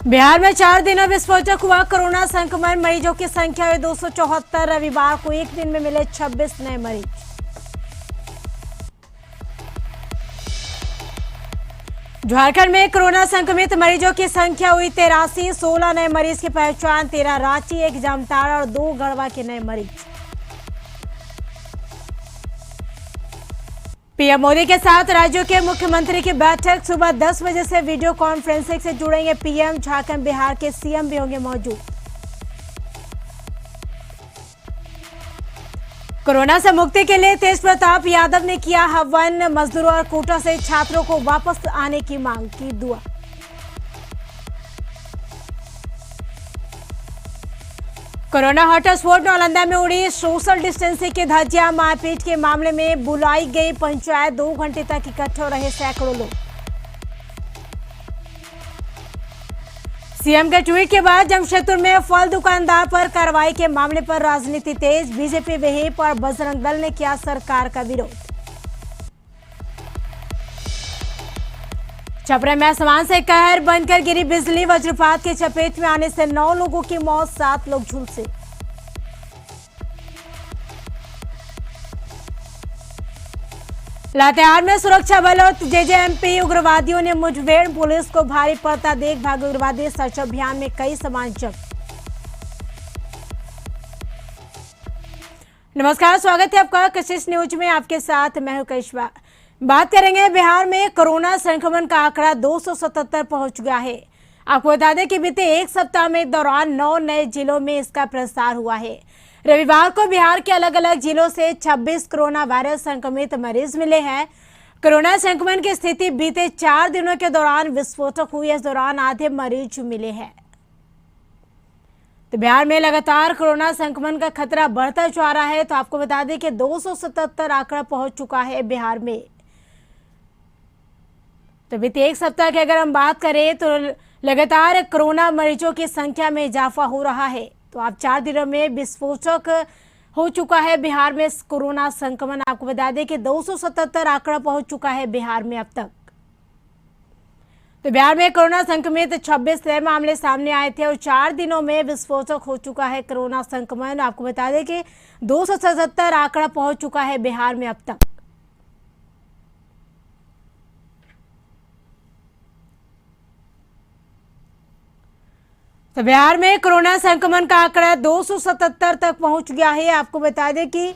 बिहार में 4 दिनों विस्फोटक हुआ कोरोना संक्रमण। मरीजों की संख्या हुई 274। रविवार को एक दिन में मिले 26 नए मरीज। झारखंड में कोरोना संक्रमित मरीजों की संख्या हुई 83। 16 नए मरीज की पहचान, 13 रांची, 1 जामताड़ा और 2 गढ़वा के नए मरीज। पीएम मोदी के साथ राज्यों के मुख्यमंत्री की बैठक। सुबह 10 बजे से वीडियो कॉन्फ्रेंसिंग से जुड़ेंगे पीएम। झारखंड बिहार के सीएम भी होंगे मौजूद। कोरोना से मुक्ति के लिए तेज प्रताप यादव ने किया आह्वान। मजदूरों और कोटा से छात्रों को वापस आने की मांग की दुआ। कोरोना हॉटस्पॉट नालंदा में उड़ी सोशल डिस्टेंसिंग की धज्जियां। मारपीट के मामले में बुलाई गई पंचायत। 2 घंटे तक इकट्ठे रहे सैकड़ों लोग। सीएम के ट्वीट के बाद जमशेदपुर में फल दुकानदार पर कार्रवाई के मामले पर राजनीति तेज। बीजेपी विहिप और बजरंग दल ने किया सरकार का विरोध। छपरा में आसमान से कहर बनकर गिरी बिजली। वज्रपात की चपेट में आने से 9 लोगों की मौत, 7 लोग झुलसे। लातेहार में सुरक्षा बल और जेजेएमपी उग्रवादियों ने मुठभेड़। पुलिस को भारी पड़ता देख भागे उग्रवादी। सर्च अभियान में कई सामान जब्त। नमस्कार, स्वागत है आपका कशिश न्यूज में। आपके साथ मैं हूं करिश्मा। बात करेंगे बिहार में कोरोना संक्रमण का आंकड़ा 277 पहुंच गया है। आपको बता दें कि बीते एक सप्ताह में दौरान 9 नए जिलों में इसका प्रसार हुआ है। रविवार को बिहार के अलग अलग जिलों से 26 कोरोना वायरस संक्रमित मरीज मिले हैं। कोरोना संक्रमण की स्थिति बीते 4 दिनों के दौरान विस्फोटक हुई। इस दौरान आधे मरीज मिले हैं। तो बिहार में लगातार कोरोना संक्रमण का खतरा बढ़ता जा रहा है। तो आपको बता दें कि 277 आंकड़ा पहुंच चुका है बिहार में। तो बीते एक सप्ताह की अगर हम बात करें तो लगातार कोरोना मरीजों की संख्या में इजाफा हो रहा है। तो आप 4 दिनों में विस्फोटक हो चुका है बिहार में कोरोना संक्रमण। आपको बता दें कि 277 आंकड़ा पहुंच चुका है बिहार में अब तक। तो बिहार में कोरोना संक्रमित 26 नए मामले सामने आए थे और 4 दिनों में विस्फोटक हो चुका है कोरोना संक्रमण। आपको बता दें कि 277 आंकड़ा पहुंच चुका है बिहार में अब तक। तो बिहार में कोरोना संक्रमण का आंकड़ा 277 तक पहुंच गया है। आपको बता दें कि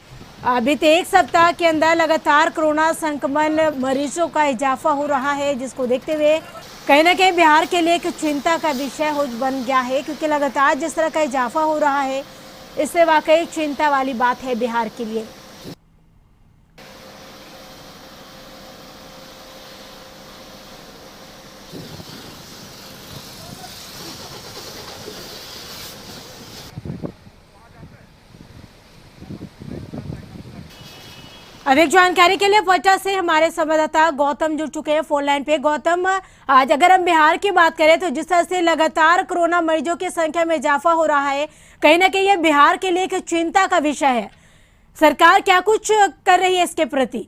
बीते एक सप्ताह के अंदर लगातार कोरोना संक्रमण मरीजों का इजाफा हो रहा है, जिसको देखते हुए कहीं ना कहीं बिहार के लिए एक चिंता का विषय बन गया है। क्योंकि लगातार जिस तरह का इजाफा हो रहा है, इससे वाकई चिंता वाली बात है बिहार के लिए। अधिक जानकारी के लिए पटना से हमारे संवाददाता गौतम जुड़ चुके हैं फोन लाइन पे। गौतम, आज अगर हम बिहार की बात करें तो जिस तरह से लगातार कोरोना मरीजों की संख्या में इजाफा हो रहा है, कहीं ना कहीं ये बिहार के लिए एक चिंता का विषय है। सरकार क्या कुछ कर रही है इसके प्रति?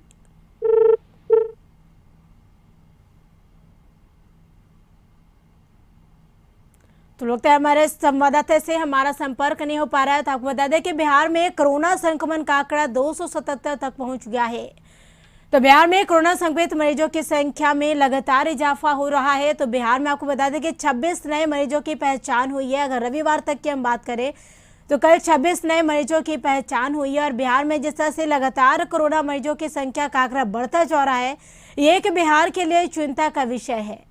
तो लगता है हमारे संवाददाता से हमारा संपर्क नहीं हो पा रहा है। तो आपको बता दें कि बिहार में कोरोना संक्रमण का आंकड़ा 277 तक पहुंच गया है। तो बिहार में कोरोना संक्रमित मरीजों की संख्या में लगातार इजाफा हो रहा है। तो बिहार में आपको बता दें कि 26 नए मरीजों की पहचान हुई है। अगर रविवार तक की हम बात करें तो कल 26 नए मरीजों की पहचान हुई है। और बिहार में जिस तरह से लगातार कोरोना मरीजों की संख्या का आंकड़ा बढ़ता जा रहा है, ये एक बिहार के लिए चिंता का विषय है।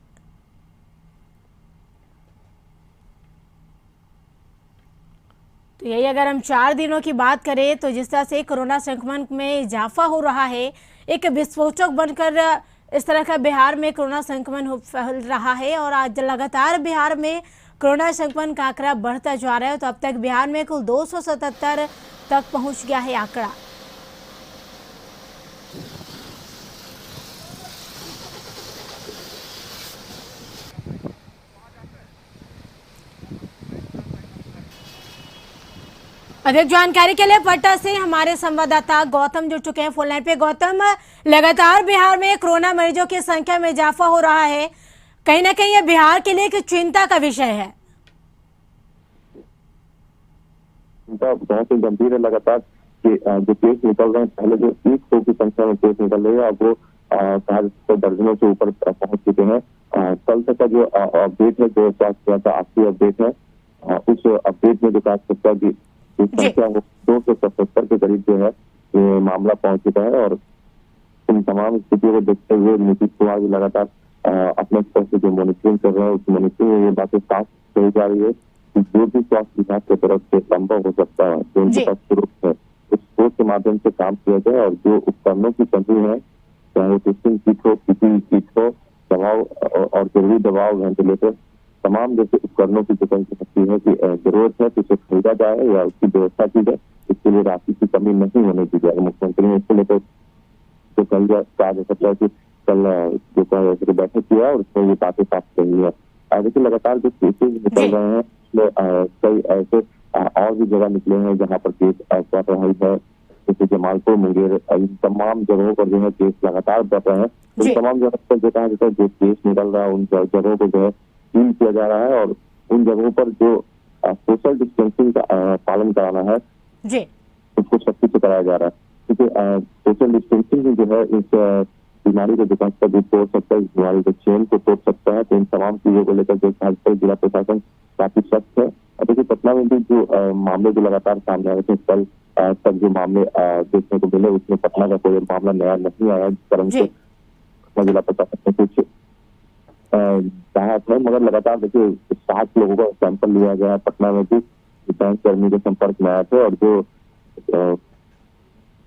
तो यही अगर हम 4 दिनों की बात करें तो जिस तरह से कोरोना संक्रमण में इजाफा हो रहा है, एक विस्फोटक बनकर इस तरह का बिहार में कोरोना संक्रमण फैल रहा है। और आज लगातार बिहार में कोरोना संक्रमण का आंकड़ा बढ़ता जा रहा है। तो अब तक बिहार में कुल 277 तक पहुंच गया है आंकड़ा। अधिक जानकारी के लिए पटना से हमारे संवाददाता गौतम जुड़ चुके हैं फोन लाइन पे। गौतम, लगातार बिहार में कोरोना मरीजों की संख्या में इजाफा हो रहा है, कहीं ना कहीं ये बिहार के लिए एक चिंता का विषय है। चिंता बहुत ही गंभीर है लगातार कि जो केस निकल रहे हैं, पहले जो 100 की संख्या में केस निकल रहे हैं, अब वो दर्जनों से ऊपर पहुंच चुके हैं। कल तक का जो अपडेट है, जो स्वास्थ्य का आखिरी अपडेट है, उस अपडेट में जो कहा सकता है कि संख्या वो 277 के करीब जो है ये मामला पहुंच चुका है। और इन तमाम स्थितियों को देखते हुए नीतीश कुमार भी लगातार अपने स्तर से जो मॉनिटरिंग कर रहे हैं, उस मॉनिटरिंग में ये बातें साफ कही जा रही है कि जो भी स्वास्थ्य विभाग की तरफ से संभव हो सकता है, जो उनके पास स्रोत है, उस स्रोत के माध्यम से काम किया जाए। और जो उपकरणों की कमी है, चाहे वो टेस्टिंग किट हो, पीपीई किट हो, दवाओं और जरूरी दवाओं, वेंटिलेटर, तमाम जैसे उपकरणों की जो कह सकती है कि जरूरत है तो उसे खरीदा जाए या उसकी व्यवस्था की जाए। इसके लिए राशि की कमी नहीं होने दी जाए। मुख्यमंत्री ने इसको लेकर तो कल कहा जा सकता है कि कल जो बैठक किया और उसमें ये बातें साफ कही है। देखिए लगातार जो केसेज निकल रहे हैं उसमें कई ऐसे और भी जगह निकले हैं जहाँ पर केस बढ़ रही है, जैसे जमालपुर, मुंगेर, इन तमाम जगहों पर जो है केस लगातार बढ़ रहे हैं। उन तमाम जगह पर जो कहा जाता है जो केस निकल रहा है, उन जगहों को जो है सील किया जा रहा है और उन जगहों पर जो सोशल डिस्टेंसिंग का पालन कराना है उसको सख्ती से कराया जा रहा है। क्योंकि सोशल डिस्टेंसिंग जो है इस बीमारी को विकास भी तोड़ सकता है, इस बीमारी के चेन को तोड़ सकता है। तो इन तमाम चीजों को लेकर जो जिला प्रशासन काफी सख्त है। देखिए पटना में भी जो मामले जो लगातार सामने आ रहे थे, कल तक जो मामले देखने को मिले उसमें पटना का कोई मामला नया नहीं आया, जिस कारण से जिला प्रशासन ने कुछ राहत है। मगर लगातार देखिए 7 लोगों का सैंपल लिया गया है पटना में भी, बैंक कर्मी के संपर्क में आए थे। और जो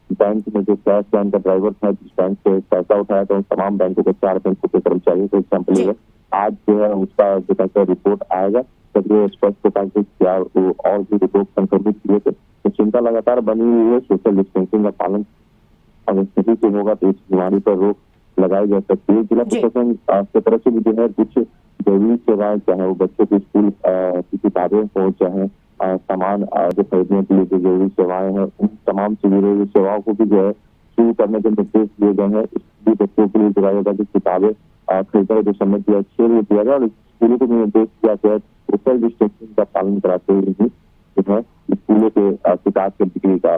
बैंक में जो कैश वैन का ड्राइवर था, जिस बैंक से पैसा उठाया था, उन तमाम बैंकों के 4 बैंकों के कर्मचारियों को सैंपल लिया। आज जो है उसका जो कहते रिपोर्ट आएगा, तब ये स्पष्ट होता है कि क्या वो और भी रिपोर्ट संक्रमित किए थे। तो चिंता लगातार बनी हुई है। सोशल डिस्टेंसिंग का पालन अगर सही से होगा तो इस बीमारी पर रोक लगाई जा सकती है। जिला प्रशासन की तरफ से भी जो है कुछ जरूरी सेवाएं, चाहे वो बच्चों की स्कूल की किताबें हो, चाहे सामान जो खरीदने के लिए जो जरूरी सेवाएं हैं, उन तमाम जरूरी सेवाओं को भी जो है शुरू करने के निर्देश दिए गए हैं। इसलिए बच्चों के लिए दिया जाएगा कि किताबें खरीदने जो समय दिया 6 बजे दिया गया और स्कूलों को भी निर्देश दिया गया सोशल डिस्टेंसिंग का पालन कराते हुए ही जो है स्कूलों के किताब के बिक्री का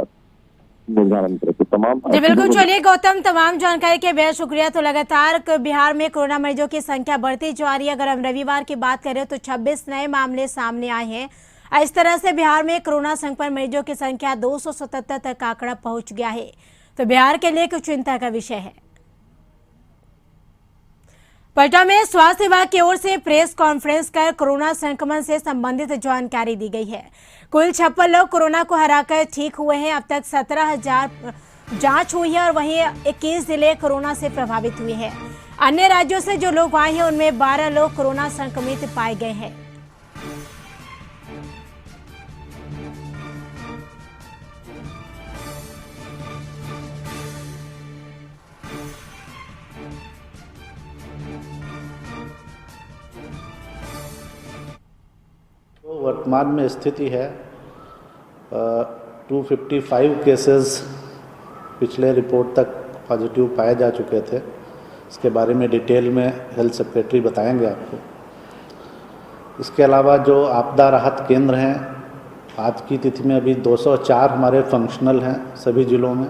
निर्धारण करके तमाम। जी बिल्कुल, चलिए गौतम, तमाम जानकारी के बेहद शुक्रिया। तो लगातार बिहार में कोरोना मरीजों की संख्या बढ़ती जा रही है। अगर हम रविवार की बात करें तो 26 नए मामले सामने आए हैं। इस तरह से बिहार में कोरोना संक्रमण मरीजों की संख्या 277 तक आंकड़ा पहुंच गया है। तो बिहार के लिए कुछ चिंता का विषय है। पटना में स्वास्थ्य विभाग की ओर से प्रेस कॉन्फ्रेंस कर कोरोना संक्रमण से संबंधित जानकारी दी गई है। कुल 56 लोग कोरोना को हराकर ठीक हुए हैं। अब तक 17,000 जांच हुई है और वहीं 21 जिले कोरोना से प्रभावित हुए हैं। अन्य राज्यों से जो लोग आए हैं उनमें 12 लोग कोरोना संक्रमित पाए गए हैं। वर्तमान में स्थिति है 255 केसेस पिछले रिपोर्ट तक पॉजिटिव पाए जा चुके थे। इसके बारे में डिटेल में हेल्थ सेक्रेटरी बताएंगे आपको। इसके अलावा जो आपदा राहत केंद्र हैं, आज की तिथि में अभी 204 हमारे फंक्शनल हैं सभी ज़िलों में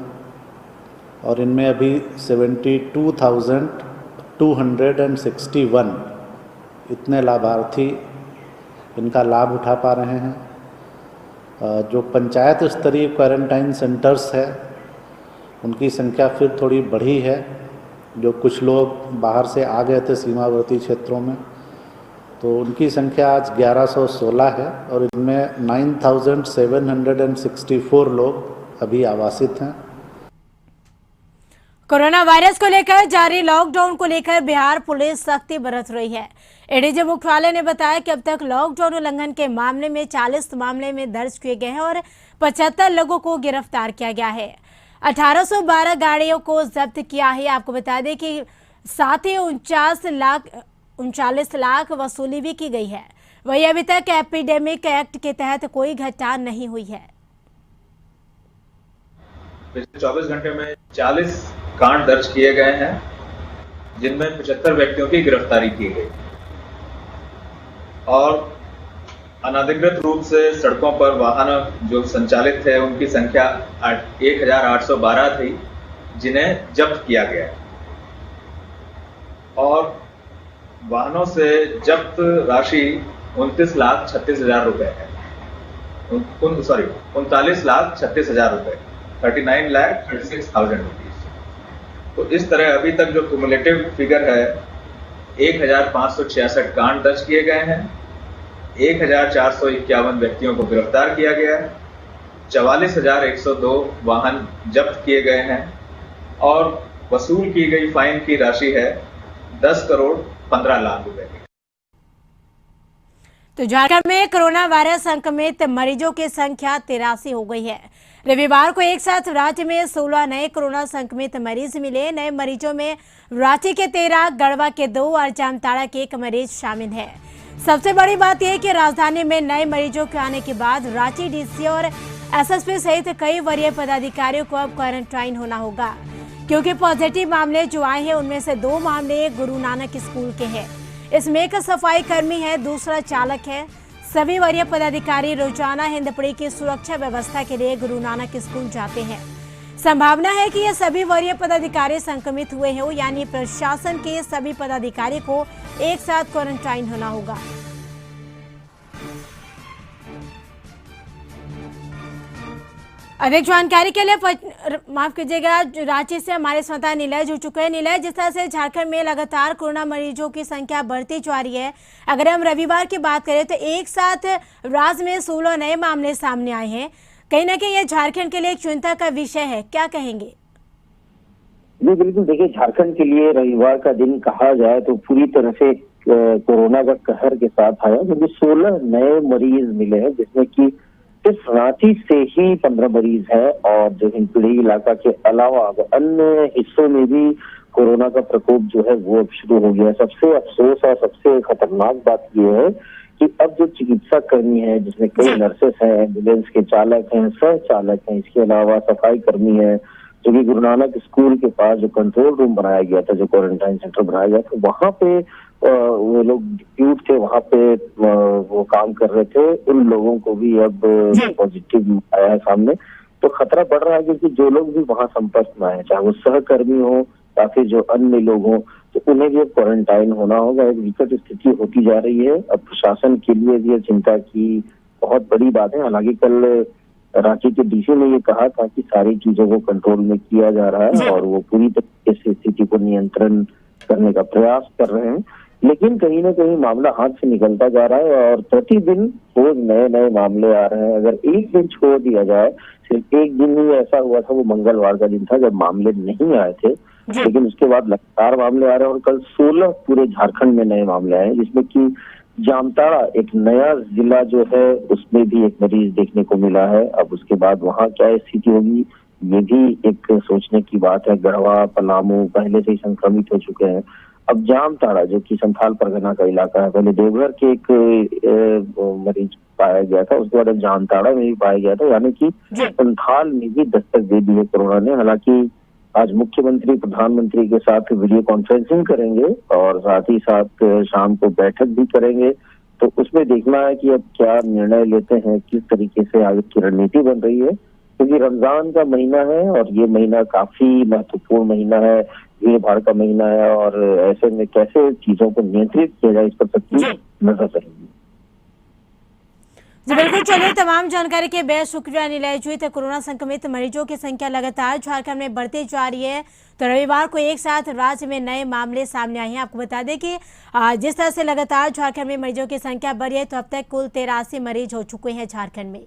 और इनमें अभी 72,261 इतने लाभार्थी इनका लाभ उठा पा रहे हैं। जो पंचायत स्तरीय क्वारंटाइन सेंटर्स है उनकी संख्या फिर थोड़ी बढ़ी है। जो कुछ लोग बाहर से आ गए थे सीमावर्ती क्षेत्रों में, तो उनकी संख्या आज 1116 है और इनमें 9,764 लोग अभी आवासित हैं। कोरोना वायरस को लेकर जारी लॉकडाउन को लेकर बिहार पुलिस सख्ती बरत रही है। एडीजी मुख्यालय ने बताया कि अब तक लॉकडाउन उल्लंघन के मामले में 40 मामले में दर्ज किए गए हैं और 75 लोगों को गिरफ्तार किया गया है। 1812 गाड़ियों को जब्त किया है। आपको बता दें कि साथ ही 39 लाख वसूली भी की गई है। वही अभी तक एपिडेमिक एक्ट के तहत कोई घटना नहीं हुई है। पिछले 24 घंटे में 40 कांड दर्ज किए गए हैं, जिनमें 75 व्यक्तियों की गिरफ्तारी की गई। और अनधिकृत रूप से सड़कों पर वाहन जो संचालित थे उनकी संख्या 1812 थी, जिन्हें जब्त किया गया है। और वाहनों से जब्त राशि 29,36,000 रुपए है। 39,36,000 रुपए, 39,36,000 रुपीज। तो इस तरह अभी तक जो क्यूमुलेटिव फिगर है 1,566 कांड दर्ज किए गए हैं, 1,451 व्यक्तियों को गिरफ्तार किया गया है, 44,102 वाहन जब्त किए गए हैं और वसूल की गई फाइन की राशि है 10,15,00,000 रुपए की। तो झारखंड में कोरोना वायरस संक्रमित मरीजों की संख्या 83 हो गई है। रविवार को एक साथ राज्य में 16 नए कोरोना संक्रमित मरीज मिले। नए मरीजों में रांची के 13, गढ़वा के 2 और जामताड़ा के 1 मरीज शामिल है। सबसे बड़ी बात यह कि राजधानी में नए मरीजों के आने के बाद रांची डीसी और एसएसपी सहित कई वरीय पदाधिकारियों को अब क्वारंटाइन होना होगा, क्योंकि पॉजिटिव मामले जो आए हैं उनमें से 2 मामले गुरु नानक स्कूल के हैं। इसमें एक सफाई कर्मी है, दूसरा चालक है। सभी वरीय पदाधिकारी रोजाना हिंदपीढ़ी की सुरक्षा व्यवस्था के लिए गुरु नानक स्कूल जाते हैं। संभावना है कि ये सभी वरीय पदाधिकारी संक्रमित हुए हों, यानी प्रशासन के सभी पदाधिकारी को एक साथ क्वारंटाइन होना होगा। अधिक जानकारी के लिए माफ कीजिएगा, रांची से हमारे संवाददाता नीलय जुड़ चुके हैं। नीलय, जिस तरह से झारखंड में लगातार कोरोना मरीजों की संख्या बढ़ती जा रही है, अगर हम रविवार की बात करें तो एक साथ राज्य में 16 नए मामले सामने आए हैं। कहीं ना कहीं ये झारखंड के लिए एक चिंता का विषय है, क्या कहेंगे? जी बिल्कुल, देखिए झारखंड के लिए रविवार का दिन कहा जाए तो पूरी तरह से कोरोना का कहर के साथ आया, क्योंकि 16 नए मरीज मिले हैं, जिसमें कि सिर्फ रांची से ही 15 मरीज है और जो हिंदपीढ़ी इलाका के अलावा अन्य हिस्सों में भी कोरोना का प्रकोप जो है वो अब शुरू हो गया है। सबसे अफसोस और सबसे खतरनाक बात यह है कि अब जो चिकित्सा कर्मी है, जिसमें कई नर्सेस हैं, एम्बुलेंस के चालक हैं, सह चालक हैं, इसके अलावा सफाई कर्मी है, जो कि गुरु नानक स्कूल के पास जो कंट्रोल रूम बनाया गया था, जो क्वारंटाइन सेंटर बनाया गया था, वहां पे वो लोग ड्यूट थे, वहां पे वो काम कर रहे थे, उन लोगों को भी अब पॉजिटिव आया है सामने। तो खतरा बढ़ रहा है, क्योंकि जो लोग भी वहां संपर्क में आए, चाहे वो सहकर्मी हो या फिर जो अन्य लोग हों, तो उन्हें भी अब क्वारंटाइन होना होगा। एक विकट स्थिति होती जा रही है। अब प्रशासन के लिए भी चिंता की बहुत बड़ी बात है। हालांकि कल रांची के डीसी ने ये कहा था कि सारी चीजों को कंट्रोल में किया जा रहा है और वो पूरी तरीके से स्थिति को नियंत्रण करने का प्रयास कर रहे हैं, लेकिन कहीं ना कहीं मामला हाथ से निकलता जा रहा है और प्रतिदिन रोज नए नए मामले आ रहे हैं। अगर एक दिन छोड़ दिया जाए, सिर्फ एक दिन ही ऐसा हुआ था, वो मंगलवार का दिन था जब मामले नहीं आए थे, लेकिन उसके बाद लगातार मामले आ रहे हैं और कल 16 पूरे झारखंड में नए मामले आए, जिसमें कि जामताड़ा एक नया जिला जो है उसमें भी एक मरीज देखने को मिला है। अब उसके बाद वहां क्या स्थिति होगी, ये भी एक सोचने की बात है। गढ़वा, पलामू पहले से ही संक्रमित हो चुके हैं। अब जामताड़ा जो कि संथाल परगना का इलाका है, पहले देवघर के एक मरीज पाया गया था, उसके बाद अब जामताड़ा में भी पाया गया था, यानी कि संथाल में भी दस्तक दे दी है कोरोना ने। हालांकि आज मुख्यमंत्री प्रधानमंत्री के साथ वीडियो कॉन्फ्रेंसिंग करेंगे और साथ ही साथ शाम को बैठक भी करेंगे, तो उसमें देखना है कि अब क्या निर्णय लेते हैं, किस तरीके से आगे की रणनीति बन रही है, क्योंकि रमजान का महीना है और ये महीना काफी महत्वपूर्ण महीना है, भीड़ भाड़ का महीना है, और ऐसे में कैसे चीजों को नियंत्रित किया जाए, इस पर सबकी नजर रहेगी। जी बिल्कुल, चलिए तमाम जानकारी के बेहद शुक्रिया नीलय जी। तो कोरोना संक्रमित मरीजों की संख्या लगातार झारखंड में बढ़ती जा रही है। तो रविवार को एक साथ राज्य में नए मामले सामने आए हैं। आपको बता दें कि जिस तरह से लगातार झारखंड में मरीजों की संख्या बढ़ी है, तो अब तक कुल 83 मरीज हो चुके हैं झारखंड में।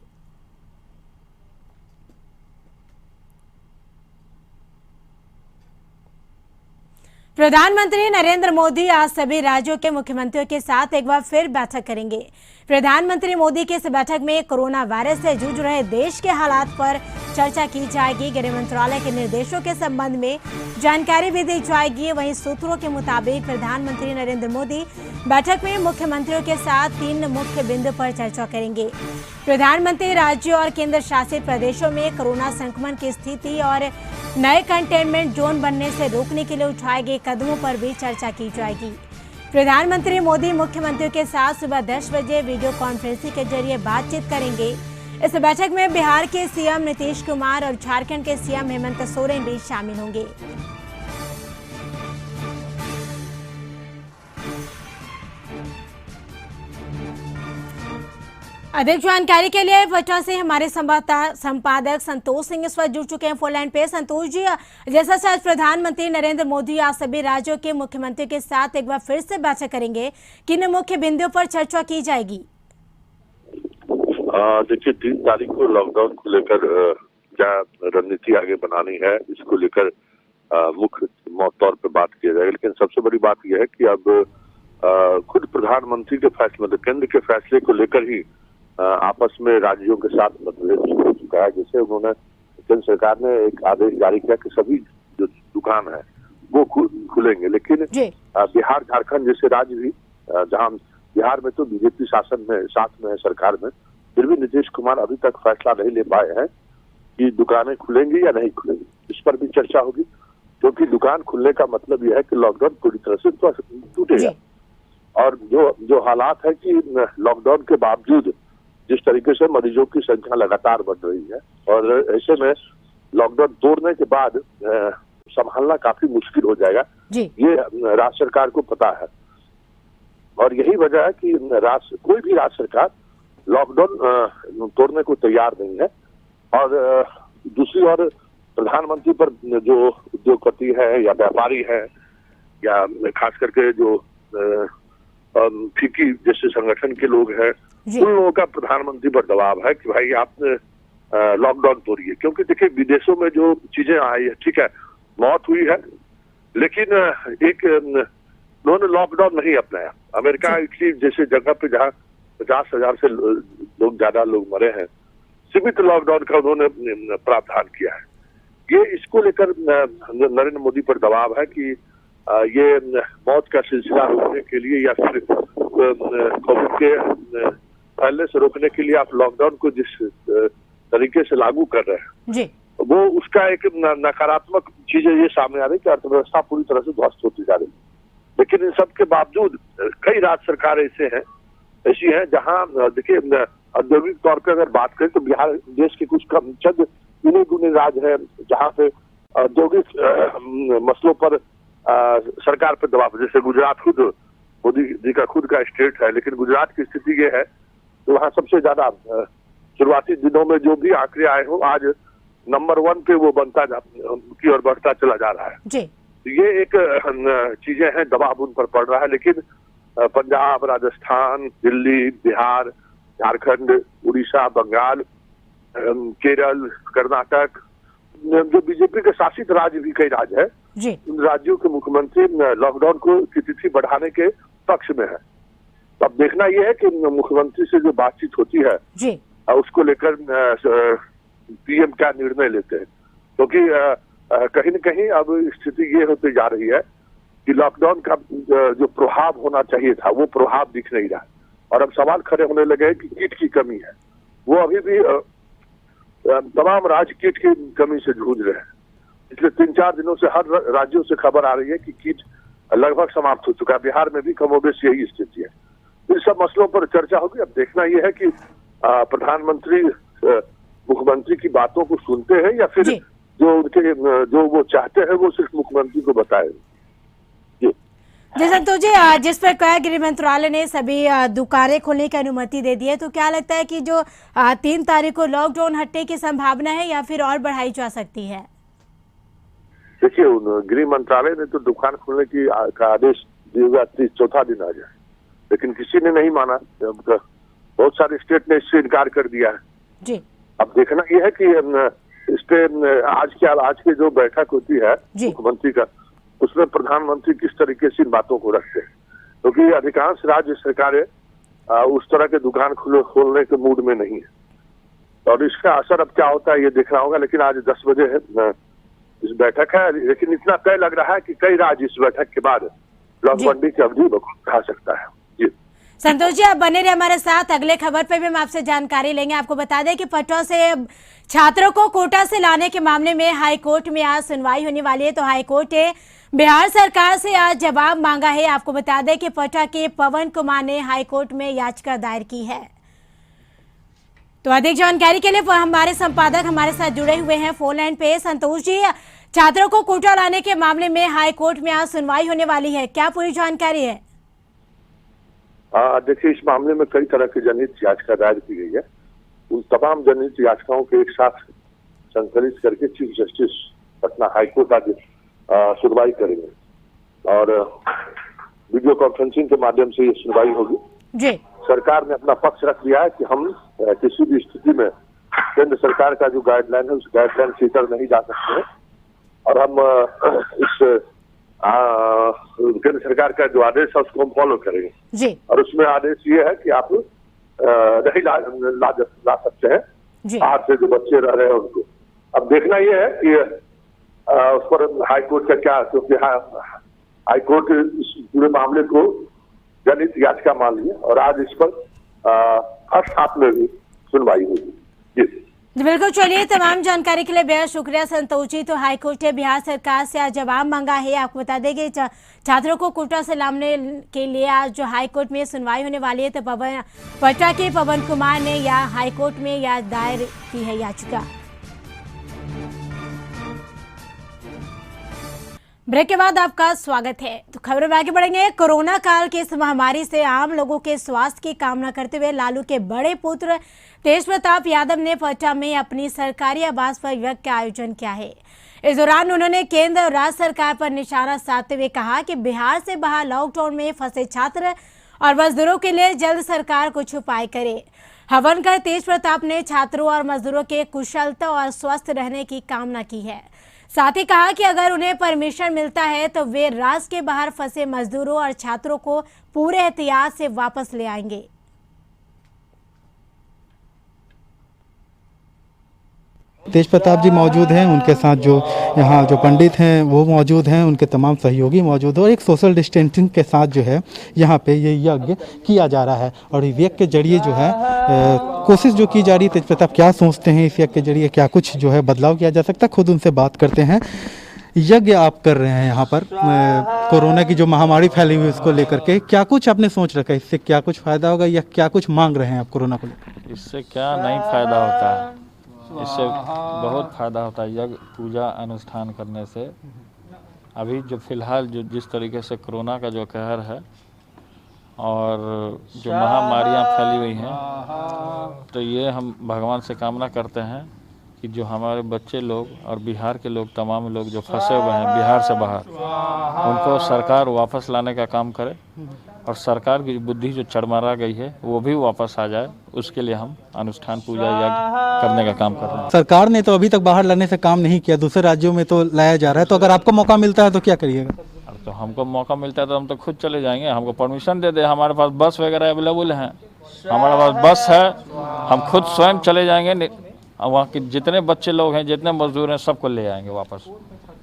प्रधानमंत्री नरेंद्र मोदी आज सभी राज्यों के मुख्यमंत्रियों के साथ एक बार फिर बैठक करेंगे। प्रधानमंत्री मोदी की इस बैठक में कोरोना वायरस से जूझ रहे देश के हालात पर चर्चा की जाएगी। गृह मंत्रालय के निर्देशों के संबंध में जानकारी भी दी जाएगी। वहीं सूत्रों के मुताबिक प्रधानमंत्री नरेंद्र मोदी बैठक में मुख्यमंत्रियों के साथ 3 मुख्य बिंदु पर चर्चा करेंगे। प्रधानमंत्री राज्यों और केंद्र शासित प्रदेशों में कोरोना संक्रमण की स्थिति और नए कंटेनमेंट जोन बनने से रोकने के लिए उठाए गए कदमों पर भी चर्चा की जाएगी। प्रधानमंत्री मोदी मुख्यमंत्रियों के साथ सुबह 10 बजे वीडियो कॉन्फ्रेंसिंग के जरिए बातचीत करेंगे। इस बैठक में बिहार के सीएम नीतीश कुमार और झारखंड के सीएम हेमंत सोरेन भी शामिल होंगे। अधिक जानकारी के लिए पटना से हमारे संपादक संतोष सिंह इस वक्त जुड़ चुके हैं फोन लाइन पे। संतोष जी, जैसा शायद प्रधानमंत्री नरेंद्र मोदी आज सभी राज्यों के मुख्यमंत्रियों के साथ एक बार फिर से बैठक करेंगे, किन मुख्य बिंदुओं पर चर्चा की जाएगी? देखिए, 3 तारीख को लॉकडाउन को लेकर क्या रणनीति आगे बनानी है, इसको लेकर मुख्य तौर पे बात की जाएगी। लेकिन सबसे बड़ी बात यह है कि अब खुद प्रधानमंत्री के फैसले, मतलब केंद्र के फैसले को लेकर ही आपस में राज्यों के साथ मतभेद हो चुका है। जैसे उन्होंने, केंद्र सरकार ने एक आदेश जारी किया कि सभी जो दुकान है वो खुलेंगे, लेकिन बिहार झारखंड जैसे राज्य भी, जहां बिहार में तो बीजेपी शासन में साथ में है सरकार में, फिर भी नीतीश कुमार अभी तक फैसला नहीं ले पाए हैं कि दुकानें खुलेंगी या नहीं खुलेंगी। इस पर भी चर्चा होगी, क्योंकि दुकान खुलने का मतलब यह है कि लॉकडाउन पूरी तरह से टूटेगा। और जो हालात है कि लॉकडाउन के बावजूद जिस तरीके से मरीजों की संख्या लगातार बढ़ रही है, और ऐसे में लॉकडाउन तोड़ने के बाद संभालना काफी मुश्किल हो जाएगा, ये राज्य सरकार को पता है। और यही वजह है कि कोई भी राज्य सरकार लॉकडाउन तोड़ने को तैयार नहीं है। और दूसरी ओर प्रधानमंत्री पर जो उद्योगपति है या व्यापारी है या खास करके जो फीकी जैसे संगठन के लोग हैं, उन लोगों का प्रधानमंत्री पर दबाव है कि भाई आप लॉकडाउन तोड़िए। क्योंकि देखिए, विदेशों में जो चीजें आई है, ठीक है, मौत हुई है, लेकिन एक उन्होंने लॉकडाउन नहीं अपनाया। अमेरिका, इटली जैसे जगह पे जहाँ 50,000 से ज्यादा लोग मरे हैं, सीमित लॉकडाउन का उन्होंने प्रावधान किया है। ये इसको लेकर नरेंद्र मोदी पर दबाव है कि ये मौत का सिलसिला रोकने के लिए या फिर कोविड के फैलने से रोकने के लिए आप लॉकडाउन को जिस तरीके से लागू कर रहे हैं वो उसका एक नकारात्मक चीजें ये सामने आ रही कि अर्थव्यवस्था पूरी तरह से ध्वस्त होती जा रही है। लेकिन इन सब के बावजूद कई राज्य सरकार ऐसी हैं जहां देखिए, औद्योगिक तौर पर अगर बात करें तो बिहार देश के कुछ कम चंद गिने गुने राज्य है जहाँ पे औद्योगिक मसलों पर सरकार पर दबाव, जैसे गुजरात खुद मोदी जी का खुद का स्टेट है, लेकिन गुजरात की स्थिति ये है तो वहाँ सबसे ज्यादा शुरुआती दिनों में जो भी आंकड़े आए हो, आज नंबर 1 पे वो की ओर बढ़ता चला जा रहा है। ये एक चीजें हैं, दबाव उन पर पड़ रहा है। लेकिन पंजाब, राजस्थान, दिल्ली, बिहार, झारखंड, उड़ीसा, बंगाल, केरल, कर्नाटक, जो बीजेपी के शासित राज्य भी कई राज्य है, उन राज्यों के मुख्यमंत्री लॉकडाउन की तिथि बढ़ाने के पक्ष में है। अब देखना यह है कि मुख्यमंत्री से जो बातचीत होती है उसको लेकर पीएम क्या निर्णय लेते हैं, क्योंकि कहीं न कहीं अब स्थिति ये होती जा रही है कि लॉकडाउन का जो प्रभाव होना चाहिए था वो प्रभाव दिख नहीं रहा है। और अब सवाल खड़े होने लगे हैं कि किट की कमी है। वो अभी भी तमाम राज्य किट की कमी से जूझ रहे हैं। पिछले 3-4 दिनों से हर राज्यों से खबर आ रही है कि किट लगभग समाप्त हो चुका है। बिहार में भी कमोबेश यही स्थिति है। इन सब मसलों पर चर्चा होगी। अब देखना यह है कि प्रधानमंत्री मुख्यमंत्री की बातों को सुनते हैं या फिर जो वो चाहते हैं वो सिर्फ मुख्यमंत्री को बताए। जी संतोष जी, जिस प्रकार गृह मंत्रालय ने सभी दुकानें खोलने की अनुमति दे दी है, तो क्या लगता है कि जो 3 तारीख को लॉकडाउन हटने की संभावना है या फिर और बढ़ाई जा सकती है? देखिए, गृह मंत्रालय ने तो दुकान खोलने की का आदेश दिया, 4था दिन आ जाए, लेकिन किसी ने नहीं माना। बहुत सारे स्टेट ने इससे इनकार कर दिया है जी। अब देखना यह है कि इस पे आज की जो बैठक होती है मुख्यमंत्री का, उसमें प्रधानमंत्री किस तरीके से इन बातों को रखते हैं, क्योंकि अधिकांश राज्य सरकारें उस तरह के दुकान खोलने के मूड में नहीं है। और इसका असर अब क्या होता है ये देखना होगा। लेकिन आज 10 बजे है इस बैठक है, लेकिन इतना तय लग रहा है कि कई राज्य इस बैठक के बाद लॉकडाउन की अवधि बढ़ा सकता है। जी संतोष जी, आप बने रहे हमारे साथ, अगले खबर पे भी हम आपसे जानकारी लेंगे। आपको बता दें कि पटवा से छात्रों को कोटा से लाने के मामले में हाई कोर्ट में आज सुनवाई होने वाली है। तो हाई कोर्ट ने बिहार सरकार से आज जवाब मांगा है। आपको बता दें कि पटवा के पवन कुमार ने हाई कोर्ट में याचिका दायर की है। तो अधिक जानकारी के लिए हमारे संपादक हमारे साथ जुड़े हुए हैं फोन लाइन पे। संतोष जी, छात्रों को कोटा लाने के मामले में हाई कोर्ट में आज सुनवाई होने वाली है, क्या पूरी जानकारी है? देखिए, इस मामले में कई तरह की जनहित याचिका दायर की गई है। उन तमाम जनहित याचिकाओं के एक साथ संकलित करके चीफ जस्टिस पटना हाईकोर्ट आज सुनवाई करेंगे और वीडियो कॉन्फ्रेंसिंग के माध्यम से ये सुनवाई होगी जी। सरकार ने अपना पक्ष रख दिया है कि हम किसी भी स्थिति में केंद्र सरकार का जो गाइडलाइन है उस गाइडलाइन से इतर नहीं जा सकते हैं और हम इस केंद्र सरकार का जो आदेश है उसको हम फॉलो करेंगे जी। और उसमें आदेश ये है कि आप नहीं ला सकते हैं बाहर से जो बच्चे रह रहे हैं उनको। अब देखना ये है कि उस पर हाईकोर्ट का क्या, क्योंकि हाईकोर्ट इस पूरे मामले को जनहित याचिका मान लिया और आज इस पर हर हाथ में भी सुनवाई होगी। जी बिल्कुल, चलिए, तमाम जानकारी के लिए बेहद शुक्रिया संतोष जी। तो हाईकोर्ट ने बिहार सरकार से आज जवाब मांगा है। आपको बता दें कि छात्रों को कोटा से लाने के लिए आज जो हाईकोर्ट में सुनवाई होने वाली है। तो पटना के पवन कुमार ने या हाईकोर्ट में या दायर की है याचिका। ब्रेक के बाद आपका स्वागत है। तो खबरों में आगे बढ़ेंगे। कोरोना काल की इस महामारी से आम लोगों के स्वास्थ्य की कामना करते हुए लालू के बड़े पुत्र तेज प्रताप यादव ने पटना में अपनी सरकारी आवास पर यज्ञ का आयोजन किया है। इस दौरान उन्होंने केंद्र और राज्य सरकार पर निशाना साधते हुए कहा कि बिहार से बाहर लॉकडाउन में फंसे छात्र और मजदूरों के लिए जल्द सरकार कुछ उपाय करे। हवन कर तेज प्रताप ने छात्रों और मजदूरों के कुशलता और स्वस्थ रहने की कामना की है। साथ ही कहा कि अगर उन्हें परमिशन मिलता है तो वे राज्य के बाहर फंसे मजदूरों और छात्रों को पूरे एहतियात से वापस ले आएंगे। तेज प्रताप जी मौजूद हैं, उनके साथ जो यहाँ जो पंडित हैं वो मौजूद हैं, उनके तमाम सहयोगी मौजूद हैं और एक सोशल डिस्टेंसिंग के साथ जो है यहाँ पे ये यज्ञ किया जा रहा है। और इस यज्ञ के जरिए जो है कोशिश जो की जा रही है, तेज प्रताप क्या सोचते हैं इस यज्ञ के जरिए, क्या कुछ जो है बदलाव किया जा सकता है, खुद उनसे बात करते हैं। यज्ञ आप कर रहे हैं यहाँ पर कोरोना की जो महामारी फैली हुई है उसको लेकर के, क्या कुछ आपने सोच रखा है, इससे क्या कुछ फायदा होगा या क्या कुछ मांग रहे हैं आप कोरोना को लेकर? इससे क्या नहीं फायदा होता है, इससे बहुत फायदा होता है। यज्ञ पूजा अनुष्ठान करने से अभी जो फिलहाल जो जिस तरीके से कोरोना का जो कहर है और जो महामारियां फैली हुई हैं, तो ये हम भगवान से कामना करते हैं कि जो हमारे बच्चे लोग और बिहार के लोग, तमाम लोग जो फंसे हुए हैं बिहार से बाहर, उनको सरकार वापस लाने का काम करे और सरकार की बुद्धि जो चरमरा गई है वो भी वापस आ जाए। उसके लिए हम अनुष्ठान पूजा यज्ञ करने का काम कर रहे हैं। सरकार ने तो अभी तक बाहर लाने से काम नहीं किया, दूसरे राज्यों में तो लाया जा रहा है, तो अगर आपको मौका मिलता है तो क्या करिएगा? तो हमको मौका मिलता है तो हम तो खुद चले जाएंगे। हमको परमिशन दे दे, हमारे पास बस वगैरह अवेलेबल हैं, हमारे पास बस है, हम खुद स्वयं चले जाएंगे। वहाँ के जितने बच्चे लोग हैं, जितने मजदूर हैं, सबको ले आएंगे वापस।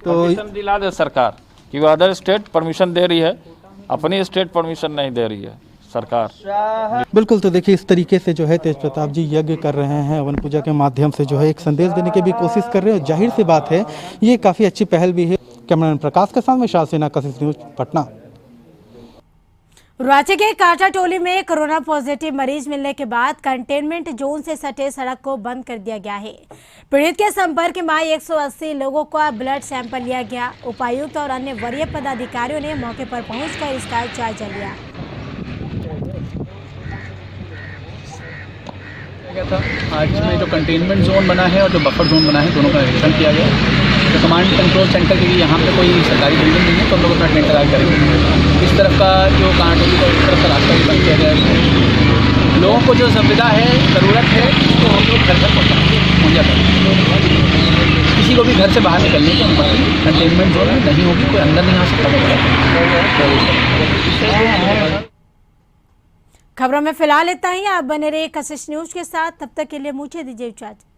तो परमिशन दिला दे सरकार, क्योंकि अदर स्टेट परमिशन दे रही है, अपनी स्टेट परमिशन नहीं दे रही है सरकार। बिल्कुल, तो देखिए इस तरीके से जो है तेज प्रताप जी यज्ञ कर रहे हैं, हवन पूजा के माध्यम से जो है एक संदेश देने की भी कोशिश कर रहे हैं। जाहिर सी बात है ये काफ़ी अच्छी पहल भी है। कैमरामैन प्रकाश के साथ में शाह सेना, कशिश न्यूज, पटना। रांची के कांटा टोली में कोरोना पॉजिटिव मरीज मिलने के बाद कंटेनमेंट जोन से सटे सड़क को बंद कर दिया गया है। पीड़ित के संपर्क में आए 180 लोगों का ब्लड सैंपल लिया गया। उपायुक्त और अन्य वरीय पदाधिकारियों ने मौके पर पहुंचकर इसका जायजा लिया। आज में जो कंटेनमेंट जोन बना है और जो बफर जोन बना है, दोनों का निरीक्षण किया गया। तो कमांड कंट्रोल सेंटर के लिए यहाँ पे कोई सरकारी बिल्डिंग नहीं है, तो हम लोग अपना टेंडर करेंगे। इस तरफ का जो कांटोली का इस तरफ का रास्ता भी बंद किया गया है। लोगों को जो सुविधा है, ज़रूरत है, तो हम लोग घर घर पहुँचा करेंगे। किसी को भी घर से बाहर निकलने की अनुमति कंटेनमेंट जोन में नहीं होगी, कोई अंदर नहीं आ सकता। खबरों में फिलहाल इतना ही। आप बने रहिए कशिश न्यूज के साथ, तब तक के लिए मुझे दीजिए इजाजत।